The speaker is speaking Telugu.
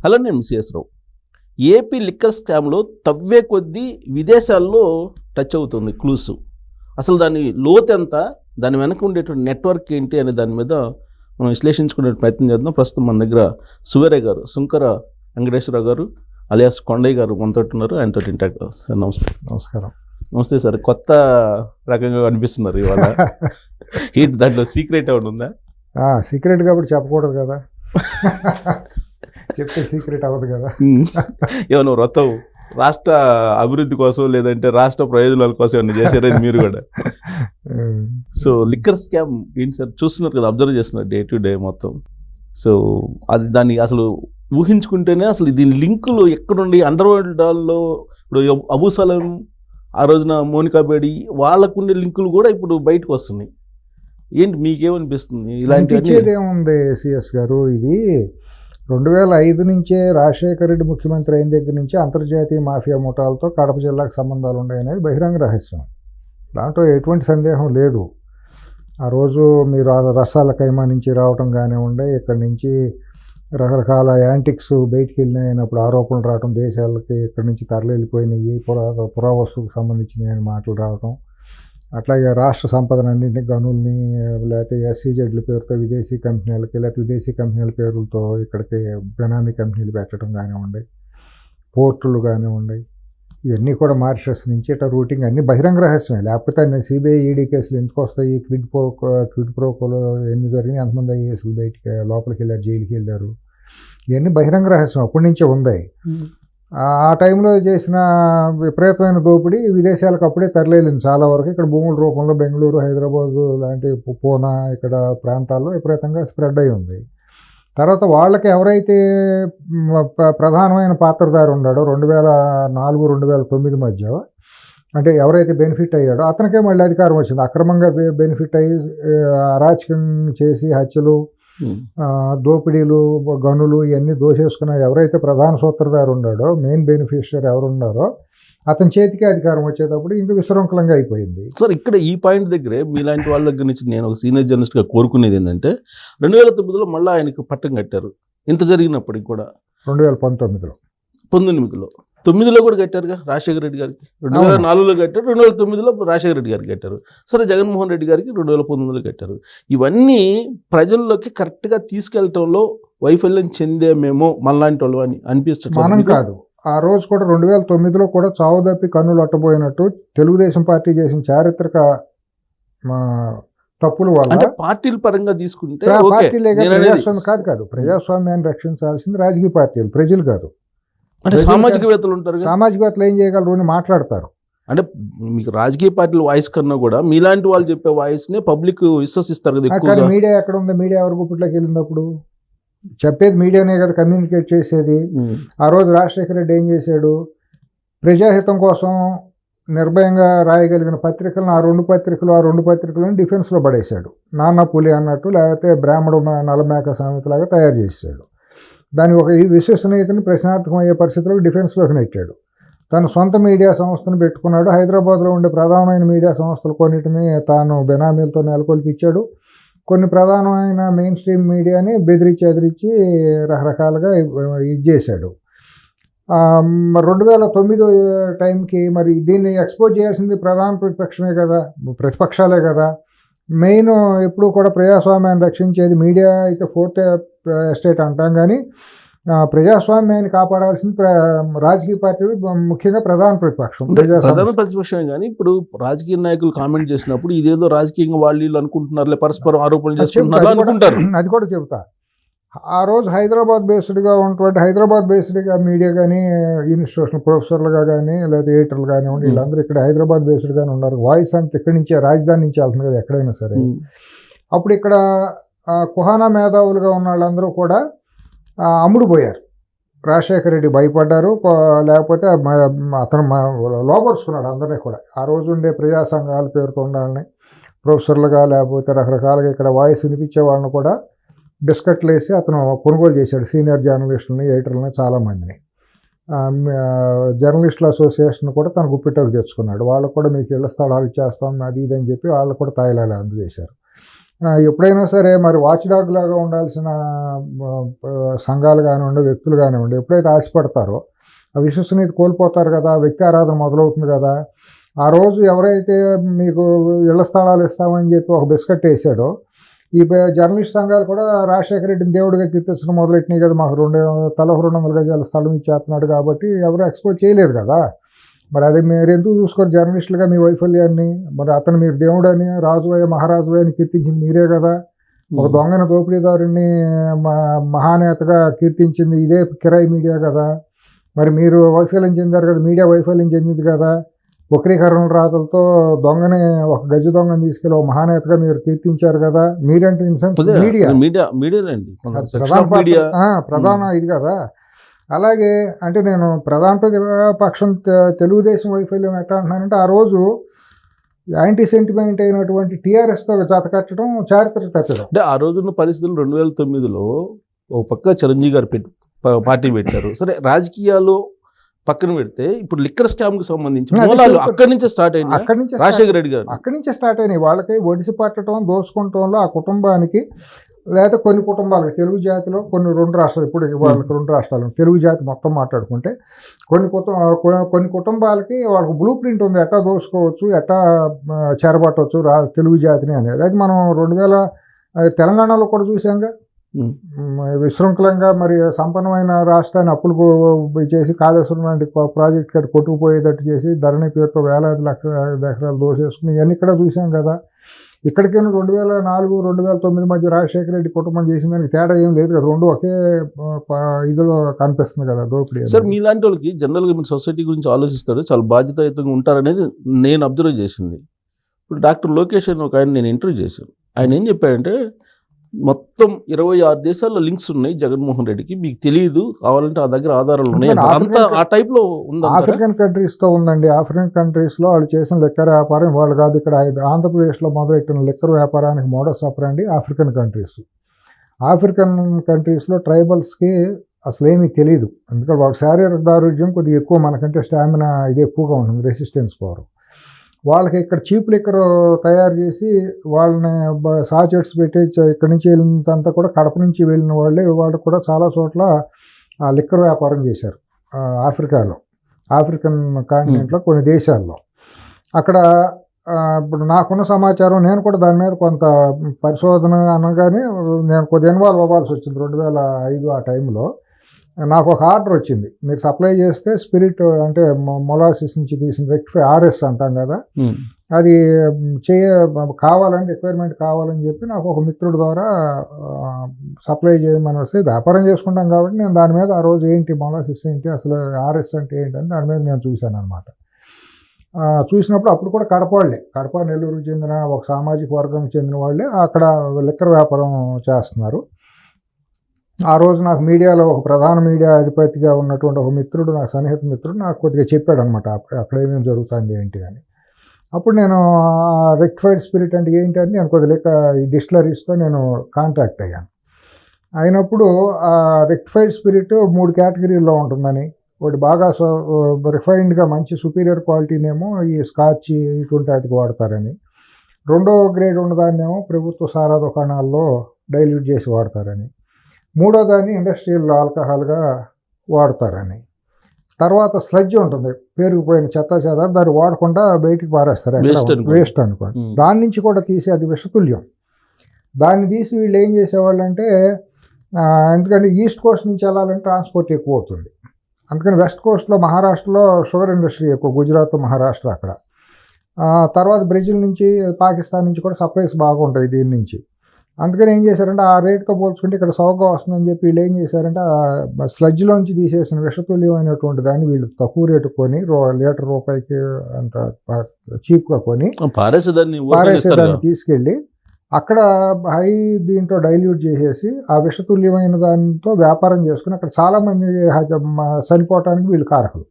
హలో, నేను సిఎస్ రావు. ఏపీ లిక్కర్ స్కామ్లో తవ్వే కొద్దీ విదేశాల్లో టచ్ అవుతుంది క్లూస్. అసలు దాని లోతు ఎంత, దాని వెనక ఉండేటువంటి నెట్వర్క్ ఏంటి అనే దాని మీద మనం విశ్లేషించుకునే ప్రయత్నం చేద్దాం. ప్రస్తుతం మన దగ్గర సువేరయ్య గారు, సుంకర వెంకటేశ్వరరావు గారు అలియాస్ కొండయ్య గారు మనతో ఉన్నారు. ఆయనతో ఇంటాక్ట్. సార్ నమస్తే. నమస్కారం. నమస్తే సార్. కొత్త రకంగా అనిపిస్తున్నారు ఇవాళ. దాంట్లో సీక్రెట్ ఏమైనా ఉందా? సీక్రెట్ కాబట్టి చెప్పకూడదు కదా, చెప్తే సీక్రెట్ అవ్వదు కదా. ఏమన్నా వ్రతం రాష్ట్ర అభివృద్ధి కోసం లేదంటే రాష్ట్ర ప్రయోజనాల కోసం ఏమన్నా చేశారని మీరు కూడా. సో లిక్కర్ స్కామ్ ఏంటి సార్, చూస్తున్నారు కదా, అబ్జర్వ్ చేస్తున్నారు డే టు డే మొత్తం. సో అది దాన్ని అసలు ఊహించుకుంటేనే అసలు దీని లింకులు ఎక్కడుండి అండర్ వరల్డ్లో ఇప్పుడు అబూ సలీం, ఆ రోజున మోనికా బేడి, వాళ్ళకుండే లింకులు కూడా ఇప్పుడు బయటకు వస్తున్నాయి. ఏంటి మీకేమనిపిస్తుంది? ఇలాంటి ఏముంది సిఎస్ గారు, ఇది 2005 నుంచే రాజశేఖర రెడ్డి ముఖ్యమంత్రి అయిన దగ్గర నుంచి అంతర్జాతీయ మాఫియా ముఠాలతో కడప జిల్లాకు సంబంధాలు ఉన్నాయనేది బహిరంగ రహస్యం. దాంట్లో ఎటువంటి సందేహం లేదు. ఆ రోజు మీరు రసాల కైమా నుంచి రావటం కానివ్వండి, ఇక్కడి నుంచి రకరకాల యాంటిక్స్ బయటికి వెళ్ళినప్పుడు ఆరోపణలు రావటం, దేశాలకి ఇక్కడి నుంచి తరలి వెళ్ళిపోయినాయి, పురావస్తువుకు సంబంధించినవి అని మాటలు రావటం, అట్లాగే రాష్ట్ర సంపదనన్నింటినీ గనుల్ని లేకపోతే ఎస్సీజెడ్ల పేరుతో విదేశీ కంపెనీలకి లేకపోతే విదేశీ కంపెనీల పేర్లతో ఇక్కడికి బెనామీ కంపెనీలు పెట్టడం కానివ్వండి, పోర్టులు కానివ్వండి, ఇవన్నీ కూడా మారిషస్ నుంచి ఇట్లా రూటింగ్ అన్నీ బహిరంగ రహస్యమే. లేకపోతే సిబిఐ ఈడీ కేసులు ఎందుకు వస్తాయి? క్విడ్ ప్రోకోలో ఎన్ని జరిగినాయి, ఎంతమంది ఐఏఎస్లు బయటికి లోపలికి వెళ్ళారు, జైలుకి వెళ్ళారు, ఇవన్నీ బహిరంగ రహస్యం అప్పటి నుంచే ఉంది. ఆ టైంలో చేసిన విపరీతమైన దోపిడీ విదేశాలకు అప్పుడే తరలింది చాలా వరకు. ఇక్కడ భూముల రూపంలో బెంగళూరు, హైదరాబాదు లాంటి పూనా ఇక్కడ ప్రాంతాల్లో విపరీతంగా స్ప్రెడ్ అయి ఉంది. తర్వాత వాళ్ళకి ఎవరైతే ప్రధానమైన పాత్రధారి ఉన్నాడో 2004-2009 మధ్య, అంటే ఎవరైతే బెనిఫిట్ అయ్యాడో అతనికే మళ్ళీ అధికారం వచ్చింది. అక్రమంగా బెనిఫిట్ అయ్యి అరాచకం చేసి హత్యలు, దోపిడీలు, గనులు ఇవన్నీ దోషేసుకున్న ఎవరైతే ప్రధాన సూత్రధారి ఉన్నాడో, మెయిన్ బెనిఫిషియరీ ఎవరున్నారో అతని చేతికి అధికారం వచ్చేటప్పుడు ఇంక విశృంఖలంగా అయిపోయింది. సార్, ఇక్కడ ఈ పాయింట్ దగ్గరే మీలాంటి వాళ్ళ దగ్గర నుంచి నేను ఒక సీనియర్ జర్నలిస్ట్గా కోరుకునేది ఏంటంటే, 2009లో మళ్ళీ ఆయనకు పట్టం కట్టారు. ఇంత జరిగినప్పటికి కూడా 2019లో 9లో కూడా కట్టారుగా రాజశేఖర రెడ్డి గారికి. 2004లో కట్టారు, 2009లో రాజశేఖర రెడ్డి గారికి కట్టారు. సరే, జగన్మోహన్ రెడ్డి గారికి 2019లో కట్టారు. ఇవన్నీ ప్రజల్లోకి కరెక్ట్గా తీసుకెళ్లటంలో వైఫల్యం చెందేమేమో మనలాంటి వాళ్ళు అని అనిపిస్తుంది. మనం కాదు, ఆ రోజు కూడా 2009లో కూడా చావు తప్పి కన్నులు అట్టబోయినట్టు తెలుగుదేశం పార్టీ చేసిన చారిత్రక తప్పుల వల్ల పార్టీల పరంగా తీసుకుంటే ప్రజాస్వామ్యం కాదు, ప్రజాస్వామ్యాన్ని రక్షించాల్సింది రాజకీయ పార్టీలు, ప్రజలు కాదు. అంటే సామాజికవేత్తలు ఉంటారు, సామాజికవేత్తలు ఏం చేయగలరు అని మాట్లాడతారు. అంటే మీకు రాజకీయ పార్టీల వాయిస్ కన్నా కూడా మీలాంటి వాళ్ళు చెప్పే వాయిస్నే పబ్లిక్ విశ్వసిస్తారు కదా. కానీ మీడియా ఎక్కడ ఉంది? మీడియా ఎవరి గుప్పట్లోకి వెళ్ళినప్పుడు చెప్పేది మీడియానే కదా, కమ్యూనికేట్ చేసేది. ఆ రోజు రాజశేఖర రెడ్డి ఏం చేశాడు? ప్రజాహితం కోసం నిర్భయంగా రాయగలిగిన పత్రికలను ఆ రెండు పత్రికలను డిఫెన్స్లో పడేశాడు. నాన్న పులి అన్నట్టు, లేకపోతే బ్రాహ్మడు నలమేక సామెతలాగా తయారు చేశాడు. దాని ఒక విశ్వసనీయతని ప్రశ్నార్థకం అయ్యే పరిస్థితిలో డిఫెన్స్లోకి నెట్టాడు. తన సొంత మీడియా సంస్థను పెట్టుకున్నాడు. హైదరాబాద్లో ఉండే ప్రధానమైన మీడియా సంస్థలు కొన్నిటిని తాను బెనామీలతో నెలకొల్పించాడు. కొన్ని ప్రధానమైన మెయిన్ స్ట్రీమ్ మీడియాని బెదిరించి రకరకాలుగా ఇది చేశాడు. 2009 టైంకి మరి దీన్ని ఎక్స్పోజ్ చేయాల్సింది ప్రధాన ప్రతిపక్షాలే కదా. మెయిన్ ఎప్పుడు కూడా ప్రజాస్వామ్యాన్ని రక్షించేది మీడియా అయితే ఫోర్త్ ఎస్టేట్ అంటాం, కానీ ప్రజాస్వామ్యాన్ని కాపాడాల్సింది రాజకీయ పార్టీలు, ముఖ్యంగా ప్రధాన ప్రతిపక్షం. ప్రధాన ప్రతిపక్షమే. కానీ ఇప్పుడు రాజకీయ నాయకులు కామెంట్ చేసినప్పుడు ఇదేదో రాజకీయంగా వాళ్ళు అనుకుంటున్నారు, పరస్పరం ఆరోపణలు చేసుకుంటున్నారు అనుకుంటారు. అది కూడా చెబుతా. ఆ రోజు హైదరాబాద్ బేస్డ్గా మీడియా కానీ, ఇన్స్టిట్యూషన్ ప్రొఫెసర్లుగా కానీ, లేదా ఎడిటర్లు కానివ్వండి, వీళ్ళందరూ ఇక్కడ హైదరాబాద్ బేస్డ్గానే ఉన్నారు. వాయిస్ అంటే ఇక్కడి నుంచే, రాజధాని నుంచి వెళ్తుంది కదా ఎక్కడైనా సరే. అప్పుడు ఇక్కడ కుహానా మేధావులుగా ఉన్న వాళ్ళందరూ కూడా అమ్ముడు పోయారు. రాజశేఖర రెడ్డి భయపడ్డారు, లేకపోతే అతను లోపరుచుకున్నాడు అందరినీ కూడా. ఆ రోజు ఉండే ప్రజా సంఘాల పేరుతో ఉండాలని ప్రొఫెసర్లుగా లేకపోతే రకరకాలుగా ఇక్కడ వాయిస్ వినిపించే వాళ్ళని కూడా బిస్కెట్లు వేసి అతను కొనుగోలు చేశాడు. సీనియర్ జర్నలిస్టులని, ఎడిటర్లని చాలామందిని. జర్నలిస్టుల అసోసియేషన్ కూడా తన గుప్పిటకు తెచ్చుకున్నాడు. వాళ్ళకు కూడా మీకు ఇళ్ల స్థలాలు ఇచ్చేస్తాం అది ఇది అని చెప్పి వాళ్ళకు కూడా తాయిలాలు అందజేశారు. ఎప్పుడైనా సరే మరి వాచ్ డాగ్ లాగా ఉండాల్సిన సంఘాలు కానివ్వండి, వ్యక్తులు కానివ్వండి, ఎప్పుడైతే ఆశపడతారో ఆ విశ్వసనీయత కోల్పోతారు కదా, వ్యక్తి ఆరాధన మొదలవుతుంది కదా. ఆ రోజు ఎవరైతే మీకు ఇళ్ల స్థలాలు ఇస్తామని చెప్పి ఒక బిస్కెట్ వేసాడో, ఈ జర్నలిస్ట్ సంఘాలు కూడా రాజశేఖర రెడ్డిని దేవుడిగా కీర్తించడం మొదలెట్టినాయి కదా, మాకు 200 గజాల స్థలం ఇచ్చేస్తున్నాడు కాబట్టి ఎవరు ఎక్స్పోజ్ చేయలేదు కదా. మరి అది మీరు ఎందుకు చూసుకోరు జర్నలిస్టులుగా మీ వైఫల్యాన్ని? మరి అతను మీరు దేవుడని, రాజువయ్య మహారాజువయ్య అని కీర్తించింది మీరే కదా. ఒక దొంగన దోపిడీదారుని మహానేతగా కీర్తించింది ఇదే కిరాయి మీడియా కదా. మరి మీరు వైఫల్యం చెందారు కదా, మీడియా వైఫల్యం చెందింది కదా. వక్రీకరణ రాతలతో దొంగని, ఒక గజ దొంగని తీసుకెళ్ళి ఒక మహానేతగా మీరు కీర్తించారు కదా. మీరంటే ఇన్ సెన్స్ ప్రధాన ఇది కదా. అలాగే అంటే నేను ప్రధాన పక్షం తెలుగుదేశం వైఫల్యం ఎట్లా అంటున్నానంటే, ఆ రోజు యాంటీ సెంటిమెంట్ అయినటువంటి టీఆర్ఎస్తో జతకట్టడం చారిత్రక తప్పిదం. అంటే ఆ రోజున్న పరిస్థితులు 2009లో ఒక పక్క చిరంజీవి గారు పార్టీ పెట్టారు. సరే, రాజకీయాలు పక్కన పెడితే ఇప్పుడు లిక్కర్ స్కామ్ కి సంబంధించి మూలాలు అక్కడి నుంచే స్టార్ట్ అయింది. రాజశేఖర రెడ్డి గారు అక్కడి నుంచే స్టార్ట్ అయినాయి. వాళ్ళకి ఒడిసి పట్టడం, దోసుకుంటంలో ఆ కుటుంబానికి, లేదా కొన్ని కుటుంబాలకి, తెలుగు జాతిలో కొన్ని 2 రాష్ట్రాలు, ఇప్పుడు వాళ్ళకి 2 రాష్ట్రాలు, తెలుగు జాతి మొత్తం మాట్లాడుకుంటే కొన్ని కుటుంబాలకి వాళ్ళకి బ్లూ ప్రింట్ ఉంది, ఎట్టా దోసుకోవచ్చు, ఎట్టా చెరబట్టవచ్చు తెలుగు జాతిని అనేది. అది మనం 2000 తెలంగాణలో కూడా చూసాంగా. విశృంఖలంగా మరి సంపన్నమైన రాష్ట్రాన్ని అప్పులు చేసి కాళేశ్వరం లాంటి ప్రాజెక్ట్ కట్టి కొట్టుకుపోయేటట్టు చేసి ధరణి పేరుతో వేలాది లక్షల ఎకరాలు దోసేసుకుని ఇవన్నీ ఇక్కడ చూసాం కదా. ఇక్కడికైనా 2004, 2009 మధ్య రాజశేఖర రెడ్డి కుటుంబం చేసిన దానికి తేడా ఏం లేదు కదా. 2 ఒకే ఇదిలో కనిపిస్తుంది కదా దోపిడీ. సార్, మీలాంటి వాళ్ళకి జనరల్గా మీరు సొసైటీ గురించి ఆలోచిస్తారు, చాలా బాధ్యతాయుతంగా ఉంటారనేది నేను అబ్జర్వ్ చేసింది. ఇప్పుడు డాక్టర్ లోకేష్ అని ఒక ఆయన నేను ఇంటర్వ్యూ చేశాను. ఆయన ఏం చెప్పాడంటే, మొత్తం 26 దేశాల్లో లింక్స్ ఉన్నాయి జగన్మోహన్ రెడ్డికి, మీకు తెలియదు, కావాలంటే ఆ దగ్గర ఆధారాలు ఉన్నాయి అంతా ఆ టైప్ లో ఉంది. ఆఫ్రికన్ కంట్రీస్ తో ఉందండి. ఆఫ్రికన్ కంట్రీస్ లో వాళ్ళు చేసిన లిక్కర్ వ్యాపారం వాళ్ళు కాదు, ఇక్కడ ఆంధ్రప్రదేశ్ లో మొదలెట్టిన లిక్కర్ వ్యాపారానికి modus ఆపరండి African countries. African countries లో ట్రైబల్స్ కి అసలు ఏమీ తెలియదు, ఎందుకంటే వాళ్ళ శారీరక దారుఢ్యం కొద్దిగా ఎక్కువ, మనకంటే స్టామినా ఇది ఎక్కువగా ఉంటుంది, రెసిస్టెన్స్ పవర్. వాళ్ళకి ఇక్కడ చీప్ లిక్కర్ తయారు చేసి వాళ్ళని సాచెట్స్ పెట్టి ఇక్కడి నుంచి వెళ్ళినంతా కూడా కడప నుంచి వెళ్ళిన వాళ్ళు కూడా చాలా చోట్ల లిక్కర్ వ్యాపారం చేశారు ఆఫ్రికాలో, ఆఫ్రికన్ కాంటినెంట్లో కొన్ని దేశాల్లో. అక్కడ ఇప్పుడు నాకున్న సమాచారం, నేను కూడా దాని మీద కొంత పరిశోధన అనగానే నేను కొద్దిగా ఇన్వాల్వ్ అవ్వాల్సి వచ్చింది. 2005 ఆ టైంలో నాకు ఒక ఆర్డర్ వచ్చింది, మీరు సప్లై చేస్తే స్పిరిట్ అంటే మొలాసిస్ నుంచి తీసిన రెక్టిఫై RS అంటాం కదా, అది కావాలంటే రిక్వైర్మెంట్ కావాలని చెప్పి నాకు ఒక మిత్రుడి ద్వారా సప్లై చేయమని వస్తే, వ్యాపారం చేసుకుంటాం కాబట్టి నేను దాని మీద ఆ రోజు ఏంటి మొలాసిస్ ఏంటి, అసలు RS అంటే ఏంటని దాని మీద నేను చూశాను అనమాట. చూసినప్పుడు అప్పుడు కూడా కడప నెల్లూరుకు చెందిన ఒక సామాజిక వర్గంకి చెందిన వాళ్ళే అక్కడ లిక్కర్ వ్యాపారం చేస్తున్నారు. ఆ రోజు నాకు మీడియాలో ఒక ప్రధాన మీడియా అధిపతిగా ఉన్నటువంటి ఒక మిత్రుడు, నాకు సన్నిహిత మిత్రుడు నాకు కొద్దిగా చెప్పాడు అనమాట అక్కడ ఏమేమి జరుగుతుంది ఏంటి అని. అప్పుడు నేను రెక్టిఫైడ్ స్పిరిట్ అంటే ఏంటి అని నేను కొద్దిగా ఈ డిస్టిలరీస్తో నేను కాంటాక్ట్ అయ్యాను. అయినప్పుడు ఆ రెక్టిఫైడ్ స్పిరిట్ 3 కేటగిరీల్లో ఉంటుందని, ఒకటి బాగా రిఫైన్డ్గా మంచి సుపీరియర్ క్వాలిటీనేమో ఈ స్కాచ్ ఇటువంటి వాటికి వాడతారని, 2వ గ్రేడ్ ఉన్నదాన్నేమో ప్రభుత్వ సారా దుకాణాల్లో డైల్యూట్ చేసి వాడతారని, 3వ దాన్ని ఇండస్ట్రియల్ ఆల్కహాల్గా వాడతారని, తర్వాత స్లడ్జ్ ఉంటుంది పేరుకుపోయిన చెత్త దాన్ని వాడకుండా బయటికి పారేస్తారు, వేస్ట్ అనుకోండి, దాని నుంచి కూడా తీసి అది విషతుల్యం. దాన్ని తీసి వీళ్ళు ఏం చేసేవాళ్ళు అంటే, ఎందుకంటే ఈస్ట్ కోస్ట్ నుంచి వెళ్ళాలంటే ట్రాన్స్పోర్ట్ ఎక్కువ అవుతుంది, అందుకని వెస్ట్ కోస్ట్లో మహారాష్ట్రలో షుగర్ ఇండస్ట్రీ ఎక్కువ, గుజరాత్ మహారాష్ట్ర అక్కడ. తర్వాత బ్రెజిల్ నుంచి పాకిస్తాన్ నుంచి కూడా సప్లైస్ బాగుంటాయి దీని నుంచి. అందుకని ఏం చేశారంటే ఆ రేట్తో పోల్చుకుంటే ఇక్కడ సౌకగా వస్తుందని చెప్పి వీళ్ళు ఏం చేశారంటే స్లడ్జ్లోంచి తీసేసిన విషతుల్యమైనటువంటి దాన్ని వీళ్ళు తక్కువ రేటు కొని లీటర్ రూపాయికి అంత చీప్గా కొని పారేసేదాన్ని తీసుకెళ్ళి అక్కడ హై దీంట్లో డైల్యూట్ చేసేసి ఆ విషతుల్యమైన దానితో వ్యాపారం చేసుకుని అక్కడ చాలామంది చనిపోవటానికి వీళ్ళు కారకులు.